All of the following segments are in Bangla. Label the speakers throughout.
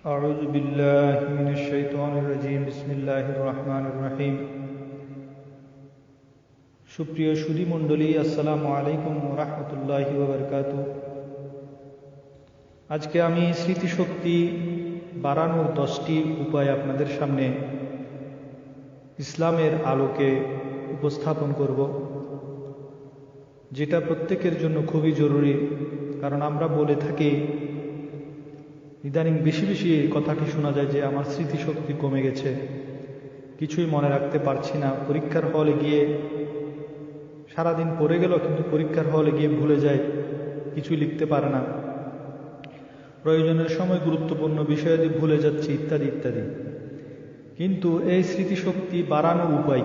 Speaker 1: أعوذ بالله من الشيطان الرجيم بسم الله الرحمن الرحيم সুপ্রিয় সুধী মণ্ডলী, আসসালামু আলাইকুম ওয়া রাহমাতুল্লাহি ওয়া বারাকাতুহু। আজকে আমি স্মৃতিশক্তি বাড়ানোর 10টি উপায় আপনাদের সামনে ইসলামের আলোকে উপস্থাপন করব, যেটা প্রত্যেকের জন্য খুবই জরুরি। কারণ আমরা বলে থাকি, ইদানিং বেশি বেশি এই কথাটি শোনা যায় যে আমার স্মৃতিশক্তি কমে গেছে, কিছুই মনে রাখতে পারছি না। পরীক্ষার হলে গিয়ে সারাদিন পড়ে গেল, কিন্তু পরীক্ষার হলে গিয়ে ভুলে যায়, কিছুই লিখতে পারে না। প্রয়োজনের সময় গুরুত্বপূর্ণ বিষয়াদি ভুলে যাচ্ছে, ইত্যাদি ইত্যাদি। কিন্তু এই স্মৃতিশক্তি বাড়ানোর উপায়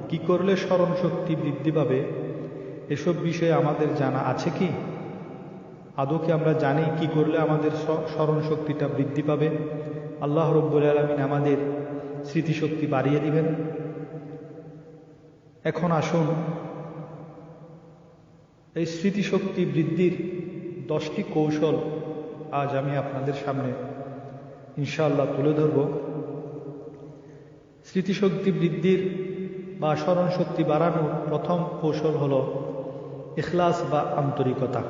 Speaker 1: কি করলে স্মরণ শক্তি বৃদ্ধি পাবে, এসব বিষয়ে আমাদের জানা আছে কি? আদৌ কি আমরা জানি কি করলে আমাদের স্মরণ শক্তিটা বৃদ্ধি পাবে? আল্লাহ রাব্বুল আলামিন আমাদের স্মৃতিশক্তি বাড়িয়ে দিবেন। এখন আসুন, এই স্মৃতিশক্তি বৃদ্ধির 10টি কৌশল আজ আমি আপনাদের সামনে ইনশাআল্লাহ তুলে ধরব। স্মৃতিশক্তি বৃদ্ধির বা স্মরণ শক্তি বাড়ানোর প্রথম কৌশল হল ইখলাস বা আন্তরিকতা।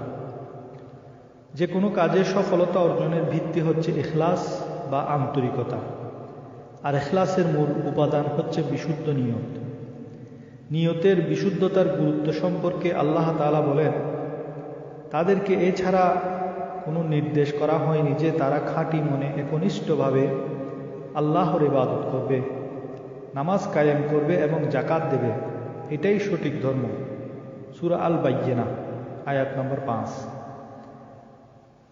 Speaker 1: যে কোনো কাজের সফলতা অর্জনের ভিত্তি হচ্ছে ইখলাস বা আন্তরিকতা। আর ইখলাসের মূল উপাদান হচ্ছে বিশুদ্ধ নিয়ত। নিয়তের বিশুদ্ধতার গুরুত্ব সম্পর্কে আল্লাহ তাআলা বলেন, তাদেরকে এছাড়া কোনো নির্দেশ করা হয়নি যে তারা খাঁটি মনে একনিষ্ঠভাবে আল্লাহর ইবাদত করবে, নামাজ কায়েম করবে এবং যাকাত দেবে। এটাই সঠিক ধর্ম। সূরা আল বাইয়িনা আয়াত নম্বর 5।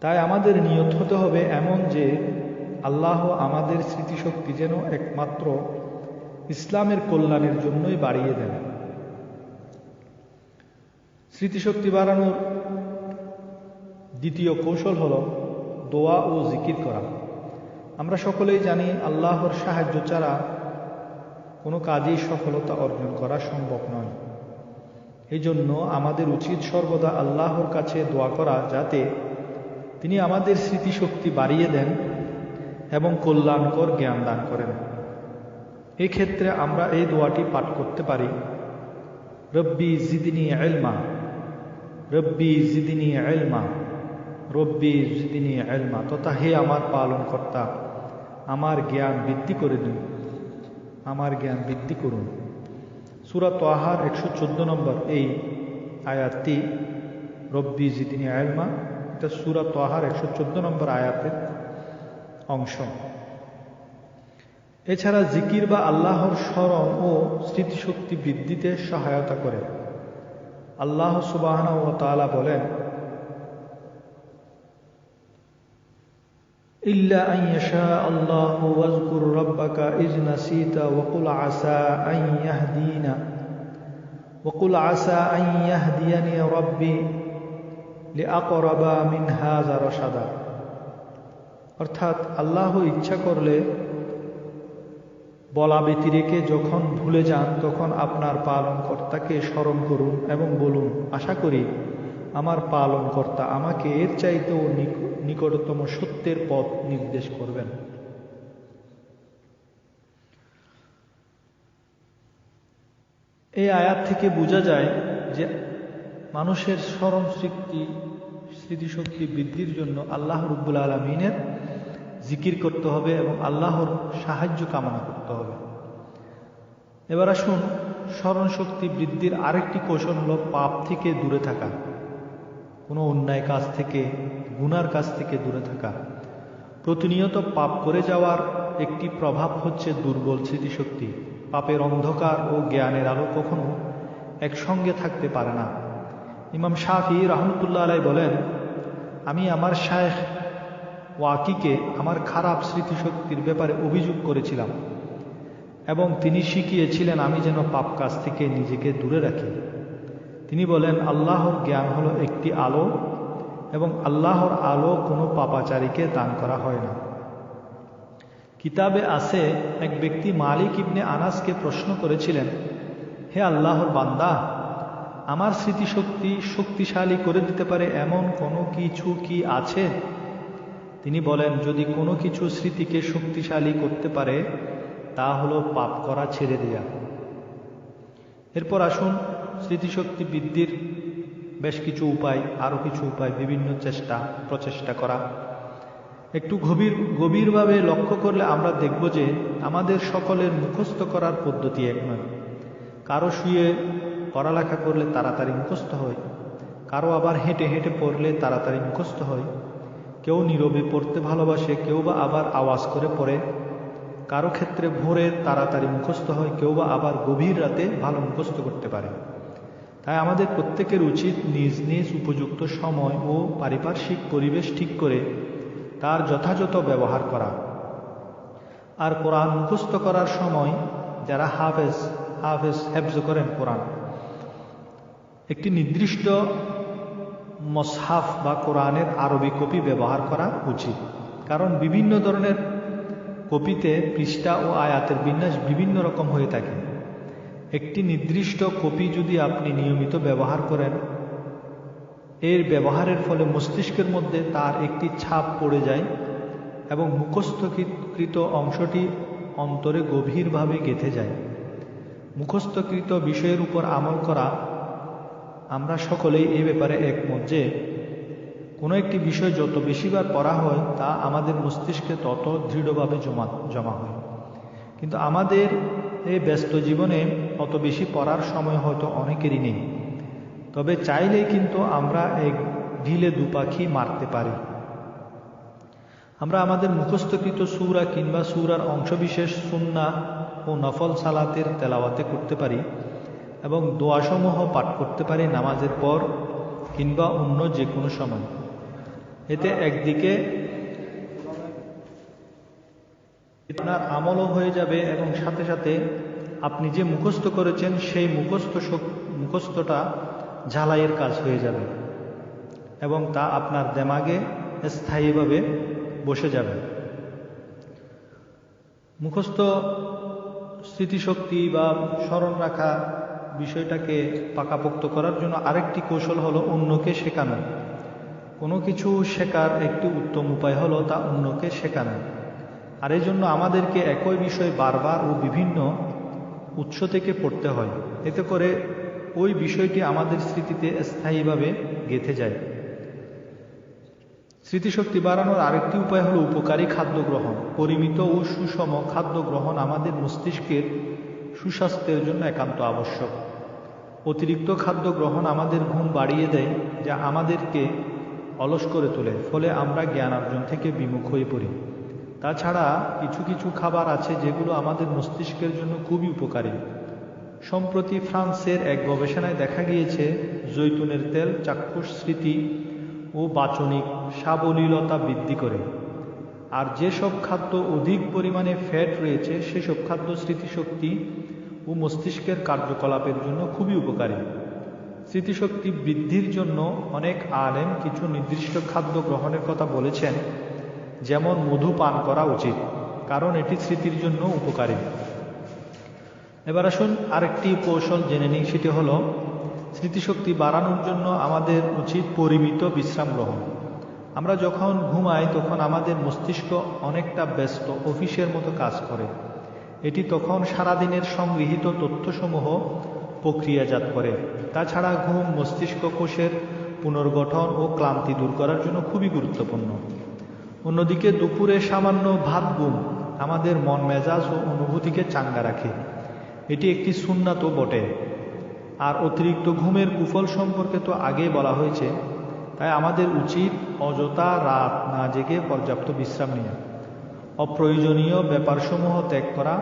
Speaker 1: তাই আমাদের নিয়ত হতে হবে এমন যে আল্লাহ আমাদের স্মৃতিশক্তি যেন একমাত্র ইসলামের কল্যাণের জন্যই বাড়িয়ে দেন। স্মৃতিশক্তি বাড়ানোর দ্বিতীয় কৌশল হল দোয়া ও জিকির করা। আমরা সকলেই জানি, আল্লাহর সাহায্য ছাড়া কোনো কাজেই সফলতা অর্জন করা সম্ভব নয়। এই জন্য আমাদের উচিত সর্বদা আল্লাহর কাছে দোয়া করা, যাতে তিনি আমাদের স্মৃতিশক্তি বাড়িয়ে দেন এবং কল্যাণকর জ্ঞান দান করেন। এই ক্ষেত্রে আমরা এই দোয়াটি পাঠ করতে পারি, রব্বি জিদনি ইলমা, রব্বি জিদনি ইলমা, রব্বি জিদনি ইলমা। তথা হে আমার পালনকর্তা, আমার জ্ঞান বৃদ্ধি করে দিন, আমার জ্ঞান বৃদ্ধি করুন। সূরা তাহার 114 নম্বর এই আয়াতটি, রব্বি জিদনি ইলমা, এটা সূরা তাহার 114 নম্বর আয়াতের অংশ। এছাড়া জিকির বা আল্লাহর স্মরণ ও স্মৃতিশক্তি বৃদ্ধিতে সহায়তা করে। আল্লাহ সুবহানাহু ওয়া তাআলা বলেন, ইল্লা আন ইয়াশা আল্লাহু ওয়াজকুর রাব্বাকা ইজ নাসিতা ওয়া কুল আসা আন ইয়াহদিনা ওয়া কুল আসা আন ইয়াহদিয়ানি রাব্বি লিআকরাবা মিন হাযা রাশাদা। অর্থাৎ আল্লাহ ইচ্ছা করলে বলা ব্যতি রেখে যখন ভুলে যান, তখন আপনার পালনকর্তাকে স্মরণ করুন এবং বলুন, আশা করি আমার পালনকর্তা আমাকে এর চাইতেও নিকটতম সত্যের পথ নির্দেশ করবেন। এই আয়াত থেকে বোঝা যায় যে মানুষের স্মৃতিশক্তি বৃদ্ধির জন্য আল্লাহ রাব্বুল আলামিনের জিকির করতে হবে এবং আল্লাহর সাহায্য কামনা করতে হবে। এবার আসুন, স্মরণ শক্তি বৃদ্ধির আরেকটি কৌশল হল পাপ থেকে দূরে থাকা। কোনো অন্যায় কাজ থেকে, গুনার কাজ থেকে দূরে থাকা। প্রতিনিয়ত পাপ করে যাওয়ার একটি প্রভাব হচ্ছে দুর্বল স্মৃতিশক্তি। পাপের অন্ধকার ও জ্ঞানের আলো কখনো একসঙ্গে থাকতে পারে না। ইমাম শাফি রাহমাতুল্লাহ আলাইহি বলেন, আমি আমার শায়েখ ওয়াকিকে আমার খারাপ স্মৃতিশক্তির ব্যাপারে অভিযোগ করেছিলাম এবং তিনি শিখিয়েছিলেন আমি যেন পাপ কাজ থেকে নিজেকে দূরে রাখি। তিনি বলেন, আল্লাহর জ্ঞান হলো একটি আলো এবং আল্লাহর আলো কোনো পাপাচারীকে দান করা হয় না। কিতাবে আছে, এক ব্যক্তি মালিক ইবনে আনাসকে প্রশ্ন করেছিলেন, হে আল্লাহর বান্দা, আমার স্মৃতিশক্তি শক্তিশালী করে দিতে পারে এমন কোনো কিছু কি আছে? তিনি বলেন, যদি কোনো কিছু স্মৃতিকে শক্তিশালী করতে পারে তা হলো পাপ করা ছেড়ে দেয়া। এরপর আসুন স্মৃতিশক্তি বৃদ্ধির বেশ কিছু উপায়, আরও কিছু উপায়, বিভিন্ন প্রচেষ্টা করা। একটু গভীরভাবে লক্ষ্য করলে আমরা দেখব যে আমাদের সকলের মুখস্থ করার পদ্ধতি এক নয়। কারো শুয়ে পড়ালেখা করলে তাড়াতাড়ি মুখস্থ হয়, কারো আবার হেঁটে হেঁটে পড়লে তাড়াতাড়ি মুখস্থ হয়। কেউ নীরবে পড়তে ভালোবাসে, কেউ বা আবার আওয়াজ করে পড়ে। কারো ক্ষেত্রে ভোরে তাড়াতাড়ি মুখস্থ হয়, কেউ বা আবার গভীর রাতে ভালো মুখস্থ করতে পারে। তাই আমাদের প্রত্যেকের উচিত নিজ নিজ উপযুক্ত সময় ও পারিপার্শ্বিক পরিবেশ ঠিক করে তার যথাযথ ব্যবহার করা। আর কোরআন মুখস্থ করার সময় যারা হেফজ করেন কোরআন, একটি নির্দিষ্ট মসহাফ বা কোরআনের আরবি কপি ব্যবহার করা উচিত। কারণ বিভিন্ন ধরনের কপিতে পৃষ্ঠা ও আয়াতের বিন্যাস বিভিন্ন রকম হয়ে থাকে। একটি নির্দিষ্ট কপি যদি আপনি নিয়মিত ব্যবহার করেন, এর ব্যবহারের ফলে মস্তিষ্কের মধ্যে তার একটি ছাপ পড়ে যায় এবং মুখস্থকৃত অংশটি অন্তরে গভীরভাবে গেঁথে যায়। মুখস্থকৃত বিষয়ের উপর আমল করা, আমরা সকলেই এই ব্যাপারে একমত যে কোনো একটি বিষয় যত বেশিবার পড়া হয় তা আমাদের মস্তিষ্কে তত দৃঢ়ভাবে জমা হয়। কিন্তু আমাদের এই ব্যস্ত জীবনে অত বেশি পড়ার সময় হয়তো অনেকেরই নেই। তবে চাইলেই কিন্তু আমরা এক ঢিলে দুপাখি মারতে পারি। আমরা আমাদের মুখস্থকৃত সূরা কিংবা সূরার অংশবিশেষ সুন্নাহ ও নফল সালাতের তেলাওয়াতে করতে পারি এবং দোয়াসমূহ পাঠ করতে পারি নামাজের পর কিংবা অন্য যে কোনো সময়। এতে একদিকে আপনার আমলও হয়ে যাবে এবং সাথে সাথে আপনি যে মুখস্থ করেছেন সেই মুখস্থটা ঝালাইয়ের কাজ হয়ে যাবে এবং তা আপনার দেমাগে স্থায়ীভাবে বসে যাবে। মুখস্থ স্মৃতিশক্তি বা স্মরণ রাখা বিষয়টাকে পাকাপোক্ত করার জন্য আরেকটি কৌশল হলো অন্যকে শেখানো। কোনো কিছু শেখার একটি উত্তম উপায় হলো তা অন্যকে শেখানো। আর এই জন্য আমাদেরকে একই বিষয় বারবার ও বিভিন্ন উৎস থেকে পড়তে হয়। এতে করে ওই বিষয়টি আমাদের স্মৃতিতে স্থায়ীভাবে গেঁথে যায়। স্মৃতিশক্তি বাড়ানোর আরেকটি উপায় হলো উপকারী খাদ্য গ্রহণ। পরিমিত ও সুষম খাদ্য গ্রহণ আমাদের মস্তিষ্কের সুস্বাস্থ্যের জন্য একান্ত আবশ্যক। অতিরিক্ত খাদ্য গ্রহণ আমাদের ঘুম বাড়িয়ে দেয়, যা আমাদেরকে অলস করে তোলে, ফলে আমরা জ্ঞান অর্জন থেকে বিমুখ হয়ে পড়ি। তাছাড়া কিছু কিছু খাবার আছে যেগুলো আমাদের মস্তিষ্কের জন্য খুবই উপকারী। সম্প্রতি ফ্রান্সের এক গবেষণায় দেখা গিয়েছে জৈতুনের তেল চাক্ষুষ স্মৃতি ও বাচনিক সাবলীলতা বৃদ্ধি করে। আর যেসব খাদ্য অধিক পরিমাণে ফ্যাট রয়েছে সেসব খাদ্য স্মৃতিশক্তি ও মস্তিষ্কের কার্যকলাপের জন্য খুবই উপকারী। স্মৃতিশক্তি বৃদ্ধির জন্য অনেক আলেম কিছু নির্দিষ্ট খাদ্য গ্রহণের কথা বলেছেন, যেমন মধু পান করা উচিত, কারণ এটি স্মৃতির জন্য উপকারী। এবার আসুন আরেকটি কৌশল জেনে নিই, সেটি হলো স্মৃতিশক্তি বাড়ানোর জন্য আমাদের উচিত পরিমিত বিশ্রাম গ্রহণ। আমরা যখন ঘুমাই তখন আমাদের মস্তিষ্ক অনেকটা ব্যস্ত অফিসের মতো কাজ করে। এটি তখন সারাদিনের সংগৃহীত তথ্যসমূহ প্রক্রিয়াজাত করে। তাছাড়া ঘুম মস্তিষ্ক কোষের পুনর্গঠন ও ক্লান্তি দূর করার জন্য খুবই গুরুত্বপূর্ণ। অন্যদিকে দুপুরে সামান্য ভাত ঘুম আমাদের মন মেজাজ ও অনুভূতিকে চাঙ্গা রাখে। এটি একটি সুন্নাতও বটে। আর অতিরিক্ত ঘুমের কুফল সম্পর্কে তো আগেই বলা হয়েছে। তাই আমাদের উচিত অযথা রাত না জেগে পর্যাপ্ত বিশ্রাম নেওয়া, অপ্রয়োজনীয় ব্যাপারসমূহ ত্যাগ করা।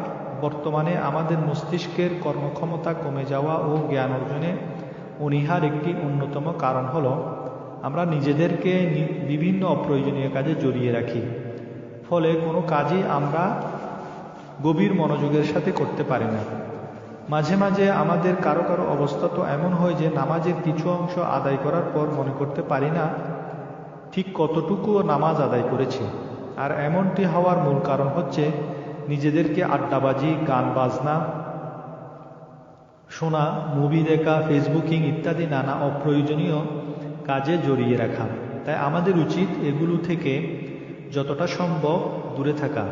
Speaker 1: বর্তমানে আমাদের মস্তিষ্কের কর্মক্ষমতা কমে যাওয়া ও জ্ঞান অর্জনে অনীহার একটি অন্যতম কারণ হলো আমরা নিজেদেরকে বিভিন্ন অপ্রয়োজনীয় কাজে জড়িয়ে রাখি। ফলে কোনো কাজই আমরা গভীর মনোযোগের সাথে করতে পারি না। মাঝে মাঝে আমাদের কারো কারো অবস্থা তো এমন হয় যে নামাজের কিছু অংশ আদায় করার পর মনে করতে পারি না ঠিক কতটুকু নামাজ আদায় করেছি। আর এমনটি হওয়ার মূল কারণ হচ্ছে নিজেদেরকে আড্ডাবাজি, গান বাজনা শোনা, মুভি দেখা, ফেসবুকিং ইত্যাদি নানা অপ্রয়োজনীয় কাজে জড়িয়ে রাখা। তাই আমাদের উচিত এগুলো থেকে যতটা সম্ভব দূরে থাকা।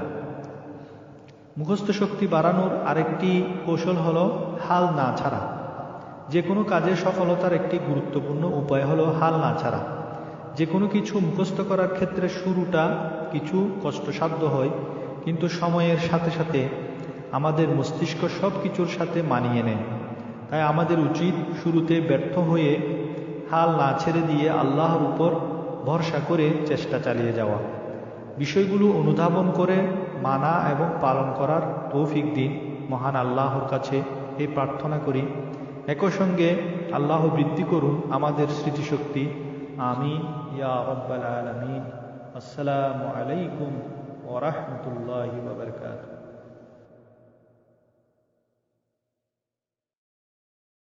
Speaker 1: মুখস্থ শক্তি বাড়ানোর আরেকটি কৌশল হলো হাল না ছাড়া। যে কোনো কাজে সফলতার একটি গুরুত্বপূর্ণ উপায় হলো হাল না ছাড়া। যে কোনো কিছু মুখস্থ করার ক্ষেত্রে শুরুটা কিছু কষ্টসাধ্য হয়, কিন্তু সময়ের সাথে সাথে আমাদের মস্তিষ্ক সব কিছুর সাথে মানিয়ে নেয়। তাই আমাদের উচিত শুরুতে ব্যর্থ হয়ে হাল না ছেড়ে দিয়ে আল্লাহর উপর ভরসা করে চেষ্টা চালিয়ে যাওয়া। বিষয়গুলো অনুধাবন করে মানা এবং পালন করার তৌফিক দিন। মহান আল্লাহর কাছে এই প্রার্থনা করি। একই সঙ্গে আল্লাহ বৃদ্ধি করুন আমাদের স্মৃতিশক্তি। আমিন ইয়া রাব্বাল আলামিন। আসসালামু আলাইকুম ওয়া রাহমাতুল্লাহি ওয়া বারাকাতুহু।